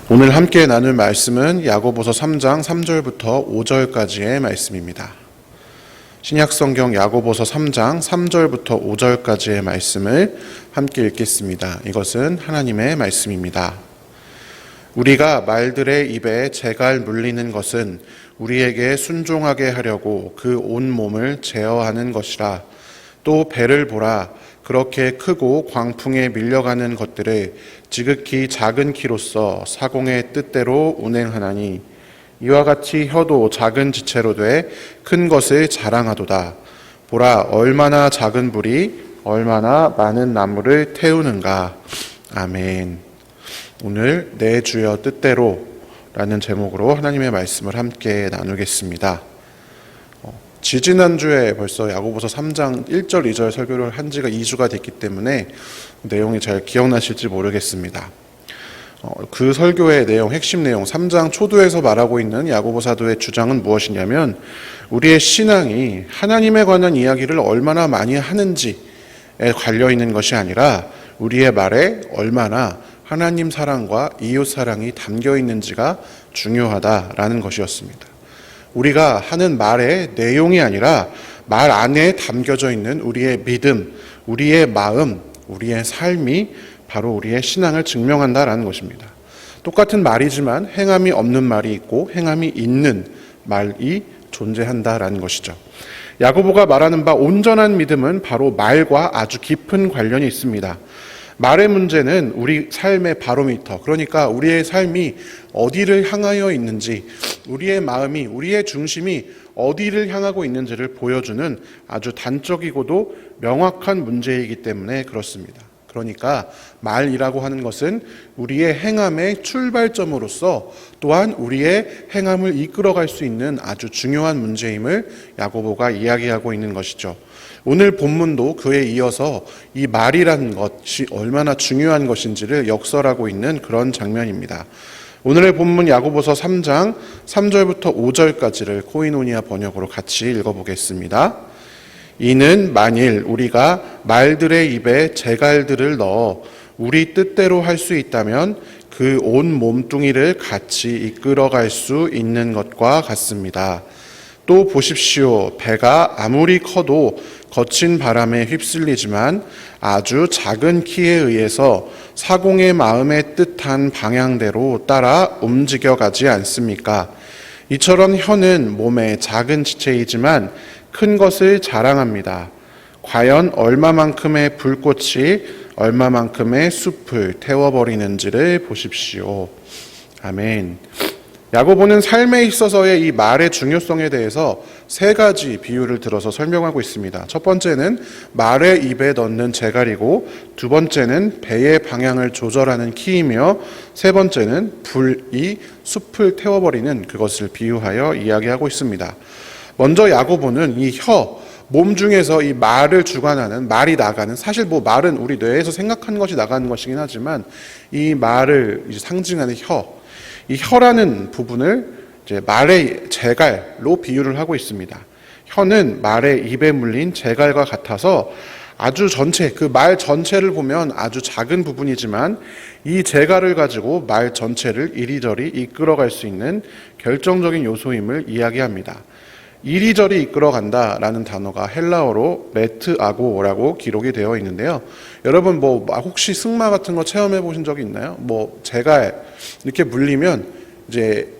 오늘 함께 나눌 말씀은 야고보서 3장 3절부터 5절까지의 말씀입니다. 신약성경 야고보서 3장 3절부터 5절까지의 말씀을 함께 읽겠습니다. 이것은 하나님의 말씀입니다. 우리가 말들의 입에 재갈 물리는 것은 우리에게 순종하게 하려고 그 온 몸을 제어하는 것이라. 또 배를 보라. 그렇게 크고 광풍에 밀려가는 것들을 지극히 작은 키로서 사공의 뜻대로 운행하나니 이와 같이 혀도 작은 지체로 돼 큰 것을 자랑하도다. 보라, 얼마나 작은 불이 얼마나 많은 나무를 태우는가. 아멘. 오늘 내 주여 뜻대로 라는 제목으로 하나님의 말씀을 함께 나누겠습니다. 지지난주에 벌써 야고보서 3장 1절 2절 설교를 한 지가 2주가 됐기 때문에 내용이 잘 기억나실지 모르겠습니다. 그 설교의 내용, 핵심 내용 3장 초두에서 말하고 있는 야고보 사도의 주장은 무엇이냐면 우리의 신앙이 하나님에 관한 이야기를 얼마나 많이 하는지에 관련 있는 것이 아니라 우리의 말에 얼마나 하나님 사랑과 이웃 사랑이 담겨 있는지가 중요하다라는 것이었습니다. 우리가 하는 말의 내용이 아니라 말 안에 담겨져 있는 우리의 믿음, 우리의 마음, 우리의 삶이 바로 우리의 신앙을 증명한다라는 것입니다. 똑같은 말이지만 행함이 없는 말이 있고 행함이 있는 말이 존재한다라는 것이죠. 야고보가 말하는 바 온전한 믿음은 바로 말과 아주 깊은 관련이 있습니다. 말의 문제는 우리 삶의 바로미터, 그러니까 우리의 삶이 어디를 향하여 있는지, 우리의 마음이, 우리의 중심이 어디를 향하고 있는지를 보여주는 아주 단적이고도 명확한 문제이기 때문에 그렇습니다. 그러니까 말이라고 하는 것은 우리의 행함의 출발점으로서 또한 우리의 행함을 이끌어갈 수 있는 아주 중요한 문제임을 야고보가 이야기하고 있는 것이죠. 오늘 본문도 그에 이어서 이 말이라는 것이 얼마나 중요한 것인지를 역설하고 있는 그런 장면입니다. 오늘의 본문 야고보서 3장 3절부터 5절까지를 코이노니아 번역으로 같이 읽어보겠습니다. 이는 만일 우리가 말들의 입에 재갈들을 넣어 우리 뜻대로 할 수 있다면 그 온 몸뚱이를 같이 이끌어갈 수 있는 것과 같습니다. 또 보십시오. 배가 아무리 커도 거친 바람에 휩쓸리지만 아주 작은 키에 의해서 사공의 마음의 뜻한 방향대로 따라 움직여가지 않습니까? 이처럼 혀는 몸의 작은 지체이지만 큰 것을 자랑합니다. 과연 얼마만큼의 불꽃이 얼마만큼의 숲을 태워버리는지를 보십시오. 아멘. 야고보는 삶에 있어서의 이 말의 중요성에 대해서 세 가지 비유를 들어서 설명하고 있습니다. 첫 번째는 말의 입에 넣는 재갈이고, 두 번째는 배의 방향을 조절하는 키이며, 세 번째는 불이 숲을 태워버리는 그것을 비유하여 이야기하고 있습니다. 먼저 야고보는 이 혀, 몸 중에서 이 말을 주관하는, 말이 나가는, 사실 뭐 말은 우리 뇌에서 생각하는 것이 나가는 것이긴 하지만 이 말을 상징하는 혀, 이 혀라는 부분을 이제 말의 재갈로 비유를 하고 있습니다. 혀는 말의 입에 물린 재갈과 같아서 아주 전체, 그 말 전체를 보면 아주 작은 부분이지만 이 재갈을 가지고 말 전체를 이리저리 이끌어갈 수 있는 결정적인 요소임을 이야기합니다. 이리저리 이끌어간다라는 단어가 헬라어로 메트아고라고 기록이 되어 있는데요. 여러분 뭐 혹시 승마 같은 거 체험해 보신 적이 있나요? 뭐 재갈 이렇게 물리면 이제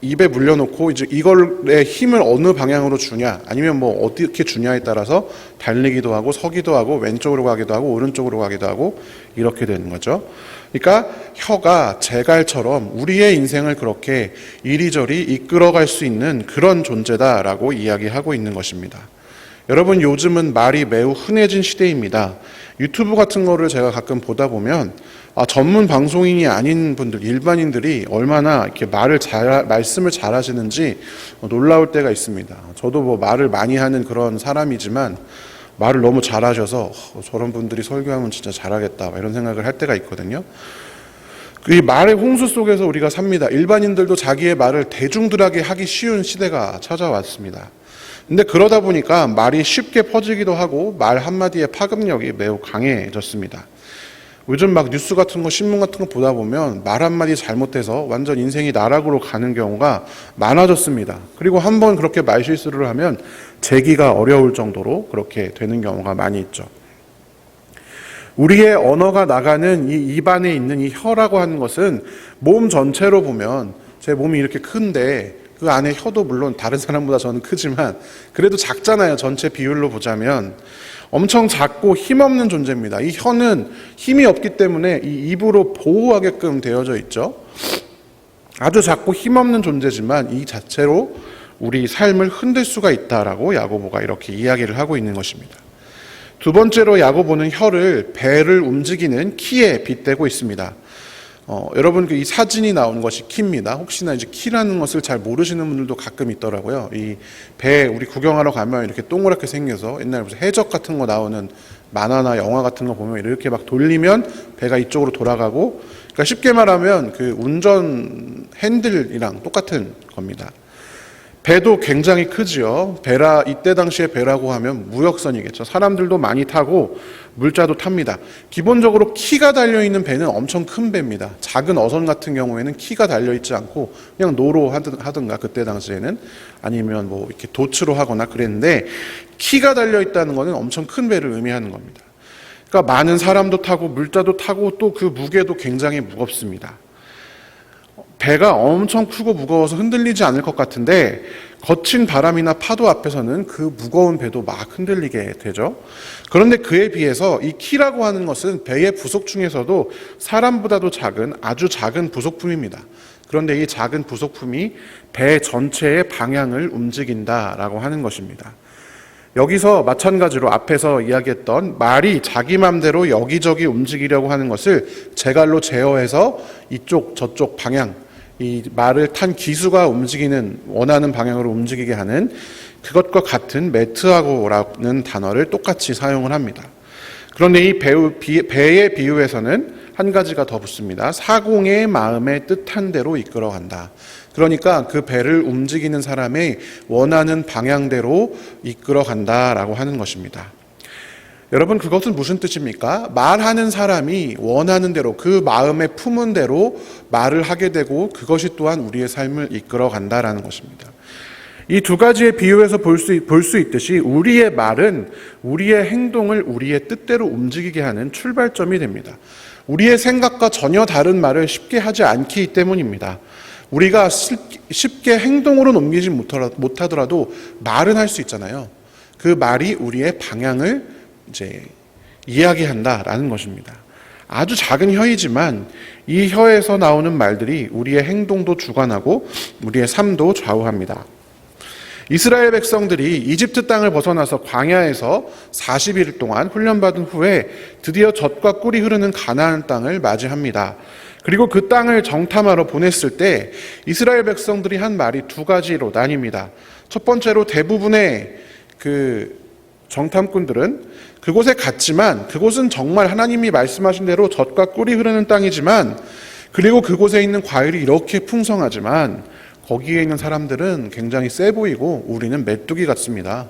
입에 물려놓고 이제 이걸의 힘을 어느 방향으로 주냐, 아니면 뭐 어떻게 주냐에 따라서 달리기도 하고 서기도 하고 왼쪽으로 가기도 하고 오른쪽으로 가기도 하고 이렇게 되는 거죠. 그러니까 혀가 재갈처럼 우리의 인생을 그렇게 이리저리 이끌어갈 수 있는 그런 존재다라고 이야기하고 있는 것입니다. 여러분 요즘은 말이 매우 흔해진 시대입니다. 유튜브 같은 거를 제가 가끔 보다 보면 전문 방송인이 아닌 분들, 일반인들이 얼마나 이렇게 말씀을 잘 하시는지 놀라울 때가 있습니다. 저도 뭐 말을 많이 하는 그런 사람이지만 말을 너무 잘하셔서 저런 분들이 설교하면 진짜 잘하겠다 이런 생각을 할 때가 있거든요. 이 말의 홍수 속에서 우리가 삽니다. 일반인들도 자기의 말을 대중들에게 하기 쉬운 시대가 찾아왔습니다. 근데 그러다 보니까 말이 쉽게 퍼지기도 하고 말 한마디의 파급력이 매우 강해졌습니다. 요즘 막 뉴스 같은 거, 신문 같은 거 보다 보면 말 한마디 잘못해서 완전 인생이 나락으로 가는 경우가 많아졌습니다. 그리고 한번 그렇게 말실수를 하면 재기가 어려울 정도로 그렇게 되는 경우가 많이 있죠. 우리의 언어가 나가는 이 입안에 있는 이 혀라고 하는 것은 몸 전체로 보면 제 몸이 이렇게 큰데 그 안에 혀도 물론 다른 사람보다 저는 크지만 그래도 작잖아요. 전체 비율로 보자면 엄청 작고 힘없는 존재입니다. 이 혀는 힘이 없기 때문에 이 입으로 보호하게끔 되어져 있죠. 아주 작고 힘없는 존재지만 이 자체로 우리 삶을 흔들 수가 있다라고 야고보가 이렇게 이야기를 하고 있는 것입니다. 두 번째로 야고보는 혀를 배를 움직이는 키에 빗대고 있습니다. 여러분 이 사진이 나온 것이 키입니다. 혹시나 이제 키라는 것을 잘 모르시는 분들도 가끔 있더라고요. 이 배 우리 구경하러 가면 이렇게 동그랗게 생겨서 옛날에 무슨 해적 같은 거 나오는 만화나 영화 같은 거 보면 이렇게 막 돌리면 배가 이쪽으로 돌아가고, 그러니까 쉽게 말하면 그 운전 핸들이랑 똑같은 겁니다. 배도 굉장히 크지요. 이때 당시에 배라고 하면 무역선이겠죠. 사람들도 많이 타고 물자도 탑니다. 기본적으로 키가 달려있는 배는 엄청 큰 배입니다. 작은 어선 같은 경우에는 키가 달려있지 않고 그냥 노로 하든가 그때 당시에는 아니면 뭐 이렇게 도치로 하거나 그랬는데, 키가 달려있다는 것은 엄청 큰 배를 의미하는 겁니다. 그러니까 많은 사람도 타고 물자도 타고 또 그 무게도 굉장히 무겁습니다. 배가 엄청 크고 무거워서 흔들리지 않을 것 같은데 거친 바람이나 파도 앞에서는 그 무거운 배도 막 흔들리게 되죠. 그런데 그에 비해서 이 키라고 하는 것은 배의 부속 중에서도 사람보다도 작은 아주 작은 부속품입니다. 그런데 이 작은 부속품이 배 전체의 방향을 움직인다라고 하는 것입니다. 여기서 마찬가지로 앞에서 이야기했던 말이 자기 맘대로 여기저기 움직이려고 하는 것을 제갈로 제어해서 이쪽 저쪽 방향, 이 말을 탄 기수가 움직이는 원하는 방향으로 움직이게 하는 그것과 같은 메트하고라는 단어를 똑같이 사용을 합니다. 그런데 이 배의 비유에서는 한 가지가 더 붙습니다. 사공의 마음의 뜻한 대로 이끌어간다. 그러니까 그 배를 움직이는 사람의 원하는 방향대로 이끌어간다라고 하는 것입니다. 여러분, 그것은 무슨 뜻입니까? 말하는 사람이 원하는 대로 그 마음에 품은 대로 말을 하게 되고 그것이 또한 우리의 삶을 이끌어간다라는 것입니다. 이 두 가지의 비유에서 볼 수 있듯이 우리의 말은 우리의 행동을 우리의 뜻대로 움직이게 하는 출발점이 됩니다. 우리의 생각과 전혀 다른 말을 쉽게 하지 않기 때문입니다. 우리가 쉽게 행동으로 옮기지 못하더라도 말은 할 수 있잖아요. 그 말이 우리의 방향을 이제 이야기한다라는 것입니다. 아주 작은 혀이지만 이 혀에서 나오는 말들이 우리의 행동도 주관하고 우리의 삶도 좌우합니다. 이스라엘 백성들이 이집트 땅을 벗어나서 광야에서 40일 동안 훈련받은 후에 드디어 젖과 꿀이 흐르는 가나안 땅을 맞이합니다. 그리고 그 땅을 정탐하러 보냈을 때 이스라엘 백성들이 한 말이 두 가지로 나뉩니다. 첫 번째로 대부분의 그 정탐꾼들은 그곳에 갔지만 그곳은 정말 하나님이 말씀하신 대로 젖과 꿀이 흐르는 땅이지만, 그리고 그곳에 있는 과일이 이렇게 풍성하지만 거기에 있는 사람들은 굉장히 세 보이고 우리는 메뚜기 같습니다.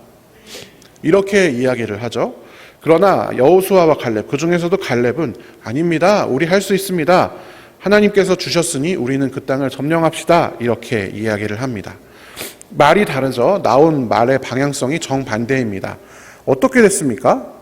이렇게 이야기를 하죠. 그러나 여호수아와 갈렙, 그 중에서도 갈렙은 아닙니다. 우리 할 수 있습니다. 하나님께서 주셨으니 우리는 그 땅을 점령합시다. 이렇게 이야기를 합니다. 말이 다르죠. 나온 말의 방향성이 정반대입니다. 어떻게 됐습니까?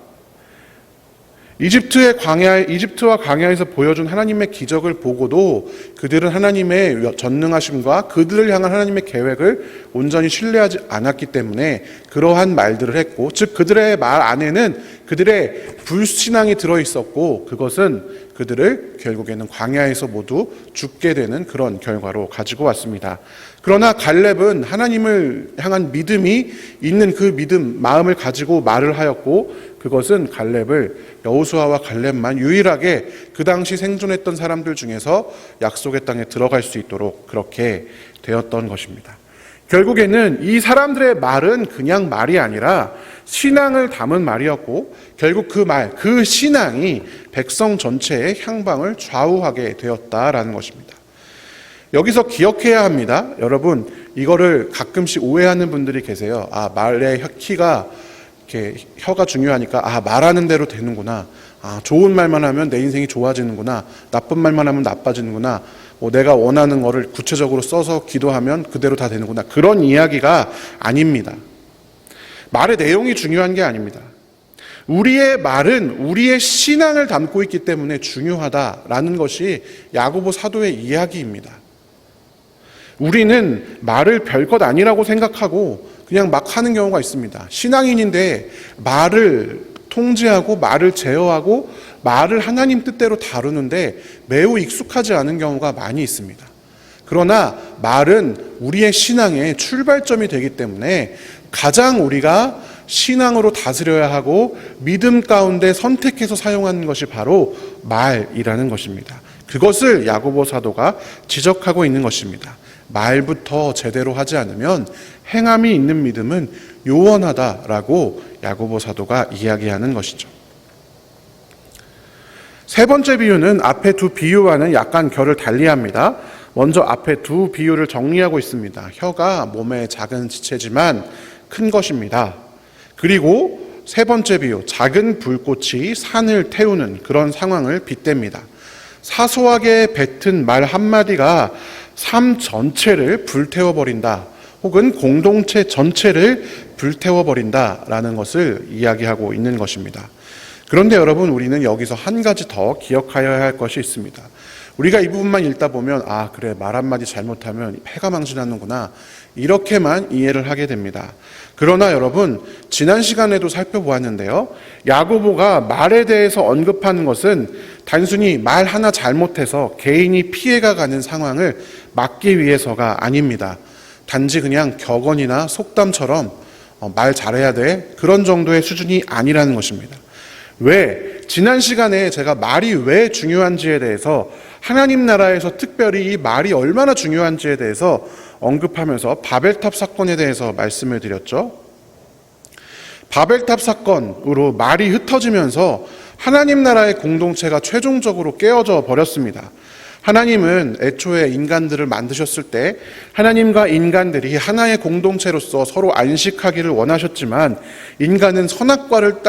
이집트와 광야에서 보여준 하나님의 기적을 보고도 그들은 하나님의 전능하심과 그들을 향한 하나님의 계획을 온전히 신뢰하지 않았기 때문에 그러한 말들을 했고, 즉 그들의 말 안에는 그들의 불신앙이 들어있었고, 그것은 그들을 결국에는 광야에서 모두 죽게 되는 그런 결과로 가지고 왔습니다. 그러나 갈렙은 하나님을 향한 믿음이 있는 그 마음을 가지고 말을 하였고, 그것은 갈렙을 여호수아와 갈렙만 유일하게 그 당시 생존했던 사람들 중에서 약속의 땅에 들어갈 수 있도록 그렇게 되었던 것입니다. 결국에는 이 사람들의 말은 그냥 말이 아니라 신앙을 담은 말이었고, 결국 그 신앙이 백성 전체의 향방을 좌우하게 되었다라는 것입니다. 여기서 기억해야 합니다. 여러분, 이거를 가끔씩 오해하는 분들이 계세요. 말의 키가 이렇게 혀가 중요하니까 말하는 대로 되는구나. 좋은 말만 하면 내 인생이 좋아지는구나, 나쁜 말만 하면 나빠지는구나, 내가 원하는 거를 구체적으로 써서 기도하면 그대로 다 되는구나, 그런 이야기가 아닙니다. 말의 내용이 중요한 게 아닙니다. 우리의 말은 우리의 신앙을 담고 있기 때문에 중요하다라는 것이 야고보 사도의 이야기입니다. 우리는 말을 별것 아니라고 생각하고 그냥 막 하는 경우가 있습니다. 신앙인인데 말을 통제하고 말을 제어하고 말을 하나님 뜻대로 다루는데 매우 익숙하지 않은 경우가 많이 있습니다. 그러나 말은 우리의 신앙의 출발점이 되기 때문에 가장 우리가 신앙으로 다스려야 하고 믿음 가운데 선택해서 사용하는 것이 바로 말이라는 것입니다. 그것을 야고보 사도가 지적하고 있는 것입니다. 말부터 제대로 하지 않으면 행함이 있는 믿음은 요원하다라고 야고보 사도가 이야기하는 것이죠. 세 번째 비유는 앞에 두 비유와는 약간 결을 달리합니다. 먼저 앞에 두 비유를 정리하고 있습니다. 혀가 몸의 작은 지체지만 큰 것입니다. 그리고 세 번째 비유, 작은 불꽃이 산을 태우는 그런 상황을 빗댑니다. 사소하게 뱉은 말 한마디가 삶 전체를 불태워버린다, 혹은 공동체 전체를 불태워버린다라는 것을 이야기하고 있는 것입니다. 그런데 여러분, 우리는 여기서 한 가지 더 기억하여야 할 것이 있습니다. 우리가 이 부분만 읽다 보면 그래, 말 한마디 잘못하면 패가 망신하는구나, 이렇게만 이해를 하게 됩니다. 그러나 여러분, 지난 시간에도 살펴보았는데요, 야고보가 말에 대해서 언급하는 것은 단순히 말 하나 잘못해서 개인이 피해가 가는 상황을 막기 위해서가 아닙니다. 단지 그냥 격언이나 속담처럼 말 잘해야 돼, 그런 정도의 수준이 아니라는 것입니다. 왜? 지난 시간에 제가 말이 왜 중요한지에 대해서, 하나님 나라에서 특별히 이 말이 얼마나 중요한지에 대해서 언급하면서 바벨탑 사건에 대해서 말씀을 드렸죠. 바벨탑 사건으로 말이 흩어지면서 하나님 나라의 공동체가 최종적으로 깨어져 버렸습니다. 하나님은 애초에 인간들을 만드셨을 때 하나님과 인간들이 하나의 공동체로서 서로 안식하기를 원하셨지만, 인간은 선악과를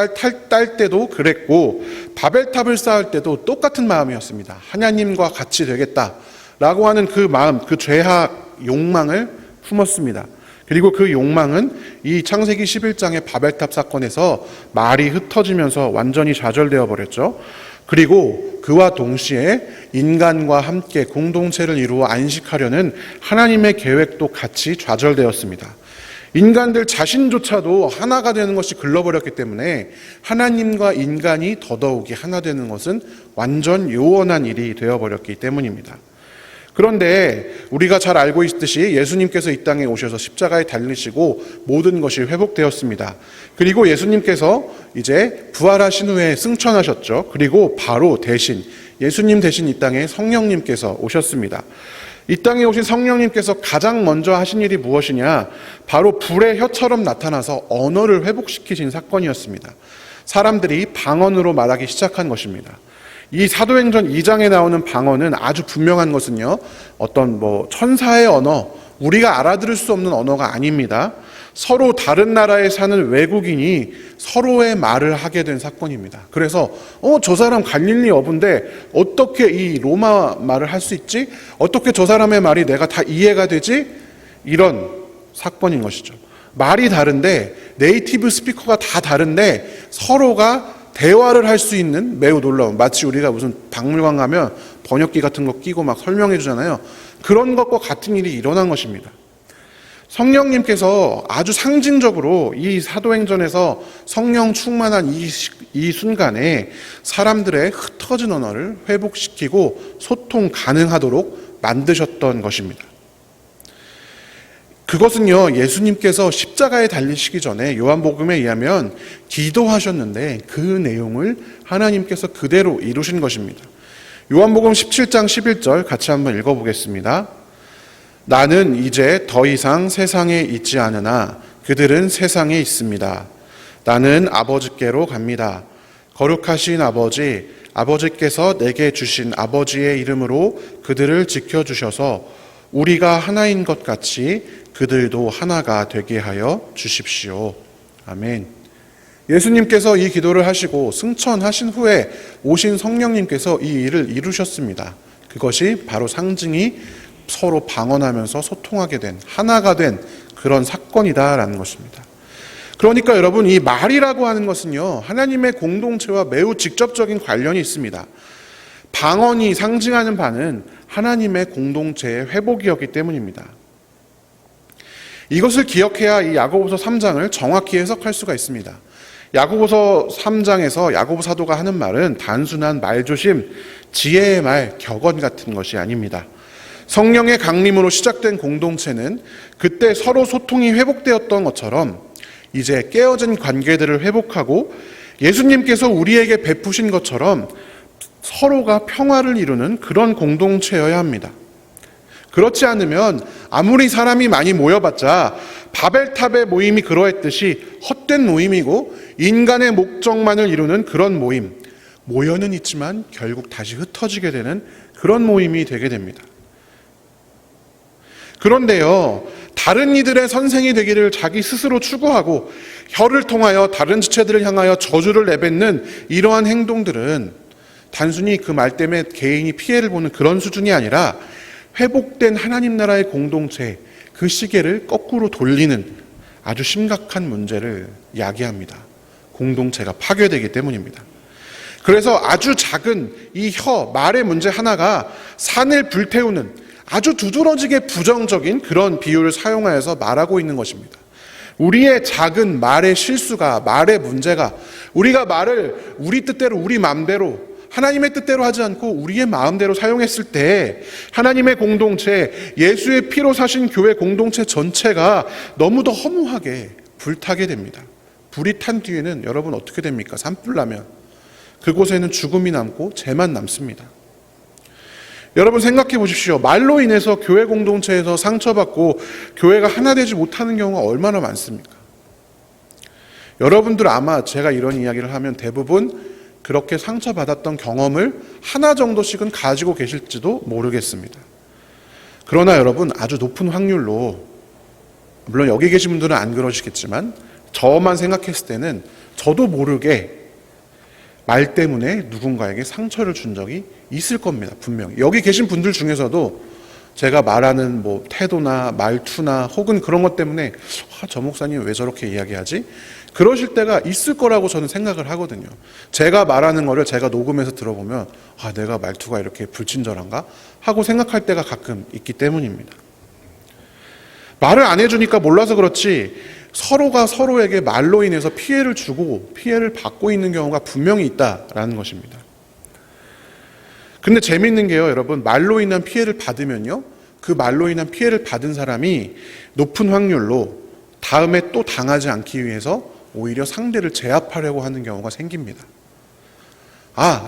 딸 때도 그랬고 바벨탑을 쌓을 때도 똑같은 마음이었습니다. 하나님과 같이 되겠다라고 하는 그 마음, 그 죄악 욕망을 품었습니다. 그리고 그 욕망은 이 창세기 11장의 바벨탑 사건에서 말이 흩어지면서 완전히 좌절되어 버렸죠. 그리고 그와 동시에 인간과 함께 공동체를 이루어 안식하려는 하나님의 계획도 같이 좌절되었습니다. 인간들 자신조차도 하나가 되는 것이 글러버렸기 때문에 하나님과 인간이 더더욱이 하나 되는 것은 완전 요원한 일이 되어버렸기 때문입니다. 그런데 우리가 잘 알고 있듯이 예수님께서 이 땅에 오셔서 십자가에 달리시고 모든 것이 회복되었습니다. 그리고 예수님께서 이제 부활하신 후에 승천하셨죠. 그리고 바로 대신, 예수님 대신 이 땅에 성령님께서 오셨습니다. 이 땅에 오신 성령님께서 가장 먼저 하신 일이 무엇이냐? 바로 불의 혀처럼 나타나서 언어를 회복시키신 사건이었습니다. 사람들이 방언으로 말하기 시작한 것입니다. 이 사도행전 2장에 나오는 방언은 아주 분명한 것은요, 어떤 천사의 언어, 우리가 알아들을 수 없는 언어가 아닙니다. 서로 다른 나라에 사는 외국인이 서로의 말을 하게 된 사건입니다. 그래서 저 사람 갈릴리 어부인데 어떻게 이 로마 말을 할 수 있지? 어떻게 저 사람의 말이 내가 다 이해가 되지? 이런 사건인 것이죠. 말이 다른데, 네이티브 스피커가 다 다른데 서로가 대화를 할 수 있는 매우 놀라운, 마치 우리가 무슨 박물관 가면 번역기 같은 거 끼고 막 설명해 주잖아요. 그런 것과 같은 일이 일어난 것입니다. 성령님께서 아주 상징적으로 이 사도행전에서 성령 충만한 이 순간에 사람들의 흩어진 언어를 회복시키고 소통 가능하도록 만드셨던 것입니다. 그것은요, 예수님께서 십자가에 달리시기 전에 요한복음에 의하면 기도하셨는데 그 내용을 하나님께서 그대로 이루신 것입니다. 요한복음 17장 11절 같이 한번 읽어보겠습니다. 나는 이제 더 이상 세상에 있지 않으나 그들은 세상에 있습니다. 나는 아버지께로 갑니다. 거룩하신 아버지, 아버지께서 내게 주신 아버지의 이름으로 그들을 지켜주셔서 우리가 하나인 것 같이 그들도 하나가 되게 하여 주십시오. 아멘. 예수님께서 이 기도를 하시고 승천하신 후에 오신 성령님께서 이 일을 이루셨습니다. 그것이 바로 상징이 서로 방언하면서 소통하게 된, 하나가 된 그런 사건이다라는 것입니다. 그러니까 여러분, 이 말이라고 하는 것은요, 하나님의 공동체와 매우 직접적인 관련이 있습니다. 방언이 상징하는 바는 하나님의 공동체의 회복이었기 때문입니다. 이것을 기억해야 이 야고보서 3장을 정확히 해석할 수가 있습니다. 야고보서 3장에서 야고보 사도가 하는 말은 단순한 말조심, 지혜의 말, 격언 같은 것이 아닙니다. 성령의 강림으로 시작된 공동체는 그때 서로 소통이 회복되었던 것처럼 이제 깨어진 관계들을 회복하고 예수님께서 우리에게 베푸신 것처럼 서로가 평화를 이루는 그런 공동체여야 합니다. 그렇지 않으면 아무리 사람이 많이 모여봤자 바벨탑의 모임이 그러했듯이 헛된 모임이고 인간의 목적만을 이루는 그런 모임, 모여는 있지만 결국 다시 흩어지게 되는 그런 모임이 되게 됩니다. 그런데요, 다른 이들의 선생이 되기를 자기 스스로 추구하고 혀를 통하여 다른 지체들을 향하여 저주를 내뱉는 이러한 행동들은 단순히 그 말 때문에 개인이 피해를 보는 그런 수준이 아니라 회복된 하나님 나라의 공동체, 그 시계를 거꾸로 돌리는 아주 심각한 문제를 야기합니다. 공동체가 파괴되기 때문입니다. 그래서 아주 작은 이 말의 문제 하나가 산을 불태우는 아주 두드러지게 부정적인 그런 비유를 사용하여서 말하고 있는 것입니다. 우리의 작은 말의 실수가, 말의 문제가, 우리가 말을 우리 뜻대로, 우리 마음대로, 하나님의 뜻대로 하지 않고 우리의 마음대로 사용했을 때 하나님의 공동체, 예수의 피로 사신 교회 공동체 전체가 너무도 허무하게 불타게 됩니다. 불이 탄 뒤에는 여러분 어떻게 됩니까? 산불 나면 그곳에는 죽음이 남고 죄만 남습니다. 여러분 생각해 보십시오. 말로 인해서 교회 공동체에서 상처받고 교회가 하나 되지 못하는 경우가 얼마나 많습니까? 여러분들 아마 제가 이런 이야기를 하면 대부분 그렇게 상처받았던 경험을 하나 정도씩은 가지고 계실지도 모르겠습니다. 그러나 여러분, 아주 높은 확률로, 물론 여기 계신 분들은 안 그러시겠지만 저만 생각했을 때는 저도 모르게 말 때문에 누군가에게 상처를 준 적이 있을 겁니다. 분명히. 여기 계신 분들 중에서도 제가 말하는 태도나 말투나 혹은 그런 것 때문에 저 목사님 왜 저렇게 이야기하지? 그러실 때가 있을 거라고 저는 생각을 하거든요. 제가 말하는 거를 제가 녹음해서 들어보면 내가 말투가 이렇게 불친절한가? 하고 생각할 때가 가끔 있기 때문입니다. 말을 안 해주니까 몰라서 그렇지 서로가 서로에게 말로 인해서 피해를 주고 피해를 받고 있는 경우가 분명히 있다라는 것입니다. 근데 재미있는 게요, 여러분, 말로 인한 피해를 받으면요, 그 말로 인한 피해를 받은 사람이 높은 확률로 다음에 또 당하지 않기 위해서 오히려 상대를 제압하려고 하는 경우가 생깁니다.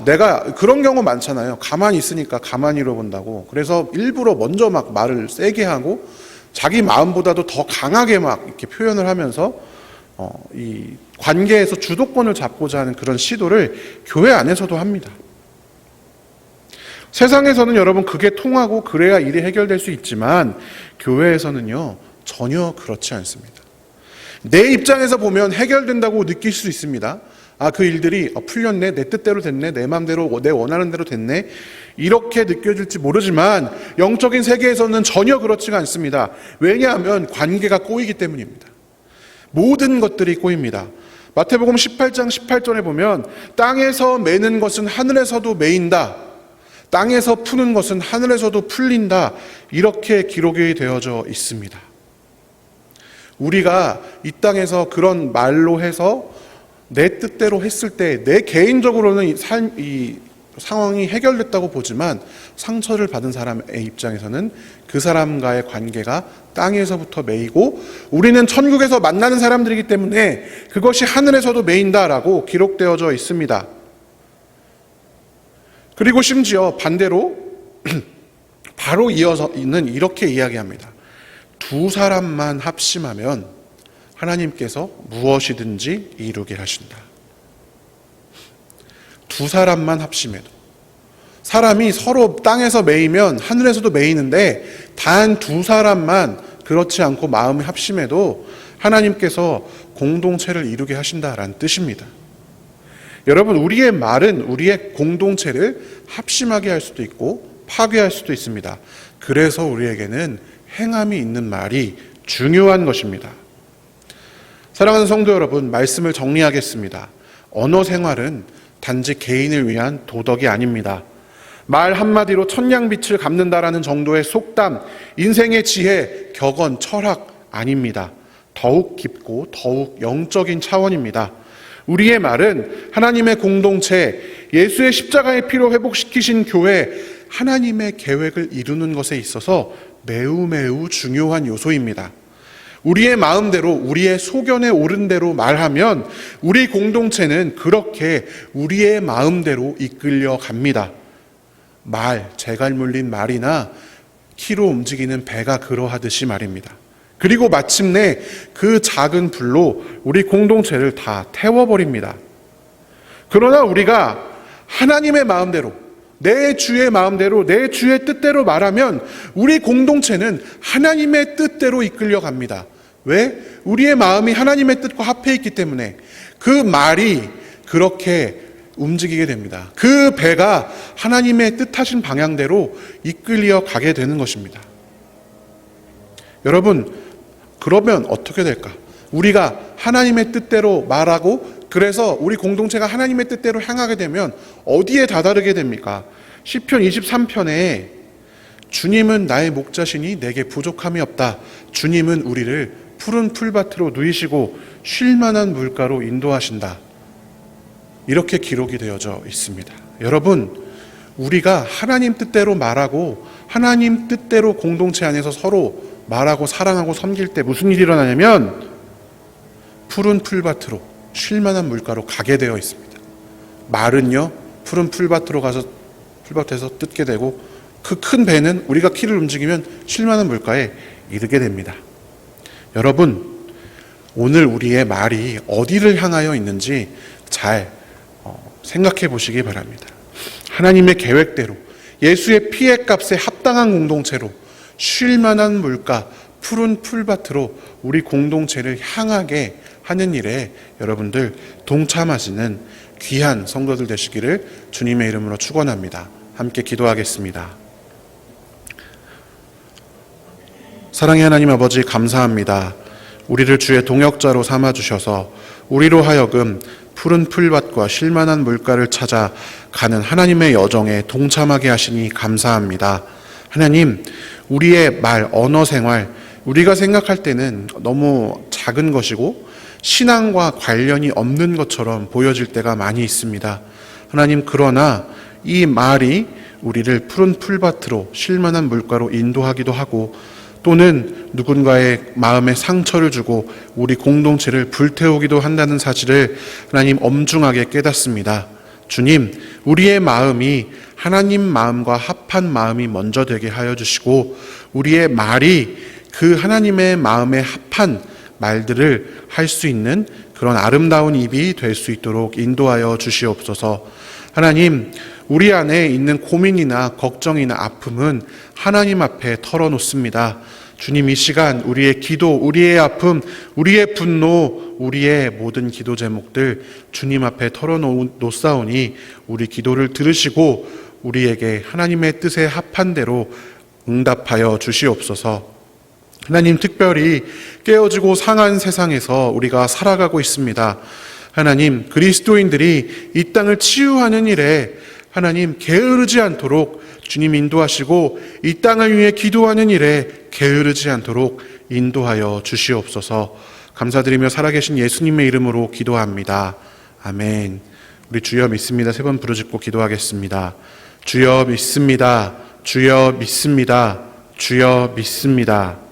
내가 그런 경우 많잖아요. 가만히 있으니까 가만히 잃어본다고. 그래서 일부러 먼저 막 말을 세게 하고 자기 마음보다도 더 강하게 막 이렇게 표현을 하면서 이 관계에서 주도권을 잡고자 하는 그런 시도를 교회 안에서도 합니다. 세상에서는 여러분 그게 통하고 그래야 일이 해결될 수 있지만 교회에서는요 전혀 그렇지 않습니다. 내 입장에서 보면 해결된다고 느낄 수 있습니다. 그 일들이 풀렸네, 내 뜻대로 됐네, 내 마음대로, 내 원하는 대로 됐네, 이렇게 느껴질지 모르지만 영적인 세계에서는 전혀 그렇지가 않습니다. 왜냐하면 관계가 꼬이기 때문입니다. 모든 것들이 꼬입니다. 마태복음 18장 18절에 보면 땅에서 매는 것은 하늘에서도 매인다, 땅에서 푸는 것은 하늘에서도 풀린다, 이렇게 기록이 되어져 있습니다. 우리가 이 땅에서 그런 말로 해서 내 뜻대로 했을 때 내 개인적으로는 이 상황이 해결됐다고 보지만 상처를 받은 사람의 입장에서는 그 사람과의 관계가 땅에서부터 매이고 우리는 천국에서 만나는 사람들이기 때문에 그것이 하늘에서도 매인다라고 기록되어져 있습니다. 그리고 심지어 반대로 바로 이어서는 이렇게 이야기합니다. 두 사람만 합심하면 하나님께서 무엇이든지 이루게 하신다. 두 사람만 합심해도, 사람이 서로 땅에서 매이면 하늘에서도 매이는데 단 두 사람만 그렇지 않고 마음이 합심해도 하나님께서 공동체를 이루게 하신다라는 뜻입니다. 여러분, 우리의 말은 우리의 공동체를 합심하게 할 수도 있고 파괴할 수도 있습니다. 그래서 우리에게는 행함이 있는 말이 중요한 것입니다. 사랑하는 성도 여러분, 말씀을 정리하겠습니다. 언어 생활은 단지 개인을 위한 도덕이 아닙니다. 말 한마디로 천냥빛을 갚는다라는 정도의 속담, 인생의 지혜, 격언, 철학 아닙니다. 더욱 깊고 더욱 영적인 차원입니다. 우리의 말은 하나님의 공동체, 예수의 십자가의 피로 회복시키신 교회, 하나님의 계획을 이루는 것에 있어서 매우 매우 중요한 요소입니다. 우리의 마음대로, 우리의 소견에 오른 대로 말하면 우리 공동체는 그렇게 우리의 마음대로 이끌려 갑니다. 말, 재갈 물린 말이나 키로 움직이는 배가 그러하듯이 말입니다. 그리고 마침내 그 작은 불로 우리 공동체를 다 태워버립니다. 그러나 우리가 하나님의 마음대로, 내 주의 마음대로, 내 주의 뜻대로 말하면 우리 공동체는 하나님의 뜻대로 이끌려 갑니다. 왜? 우리의 마음이 하나님의 뜻과 합해 있기 때문에 그 말이 그렇게 움직이게 됩니다. 그 배가 하나님의 뜻하신 방향대로 이끌려 가게 되는 것입니다. 여러분, 그러면 어떻게 될까? 우리가 하나님의 뜻대로 말하고 그래서 우리 공동체가 하나님의 뜻대로 향하게 되면 어디에 다다르게 됩니까? 시편 23편에 주님은 나의 목자시니 내게 부족함이 없다. 주님은 우리를 푸른 풀밭으로 누이시고 쉴만한 물가로 인도하신다. 이렇게 기록이 되어져 있습니다. 여러분, 우리가 하나님 뜻대로 말하고 하나님 뜻대로 공동체 안에서 서로 말하고 사랑하고 섬길 때 무슨 일이 일어나냐면 푸른 풀밭으로 쉴만한 물가로 가게 되어 있습니다. 말은요, 푸른 풀밭으로 가서 풀밭에서 뜯게 되고 그 큰 배는 우리가 키를 움직이면 쉴만한 물가에 이르게 됩니다. 여러분, 오늘 우리의 말이 어디를 향하여 있는지 잘 생각해 보시기 바랍니다. 하나님의 계획대로 예수의 피의 값에 합당한 공동체로 쉴만한 물가, 푸른 풀밭으로 우리 공동체를 향하게 하는 일에 여러분들 동참하시는 귀한 성도들 되시기를 주님의 이름으로 축원합니다. 함께 기도하겠습니다. 사랑의 하나님 아버지, 감사합니다. 우리를 주의 동역자로 삼아주셔서 우리로 하여금 푸른 풀밭과 쉴만한 물가를 찾아 가는 하나님의 여정에 동참하게 하시니 감사합니다. 하나님, 우리의 말, 언어 생활, 우리가 생각할 때는 너무 작은 것이고 신앙과 관련이 없는 것처럼 보여질 때가 많이 있습니다. 하나님, 그러나 이 말이 우리를 푸른 풀밭으로 쉴만한 물가로 인도하기도 하고 또는 누군가의 마음에 상처를 주고 우리 공동체를 불태우기도 한다는 사실을 하나님 엄중하게 깨닫습니다. 주님, 우리의 마음이 하나님 마음과 합한 마음이 먼저 되게 하여 주시고 우리의 말이 그 하나님의 마음에 합한 말들을 할 수 있는 그런 아름다운 입이 될 수 있도록 인도하여 주시옵소서. 하나님, 우리 안에 있는 고민이나 걱정이나 아픔은 하나님 앞에 털어놓습니다. 주님, 이 시간 우리의 기도, 우리의 아픔, 우리의 분노, 우리의 모든 기도 제목들 주님 앞에 털어놓사오니 우리 기도를 들으시고 우리에게 하나님의 뜻에 합한 대로 응답하여 주시옵소서. 하나님, 특별히 깨어지고 상한 세상에서 우리가 살아가고 있습니다. 하나님, 그리스도인들이 이 땅을 치유하는 일에 하나님 게으르지 않도록 주님 인도하시고 이 땅을 위해 기도하는 일에 게으르지 않도록 인도하여 주시옵소서. 감사드리며 살아계신 예수님의 이름으로 기도합니다. 아멘. 우리 주여 믿습니다. 3번 부르짖고 기도하겠습니다. 주여 믿습니다. 주여 믿습니다. 주여 믿습니다.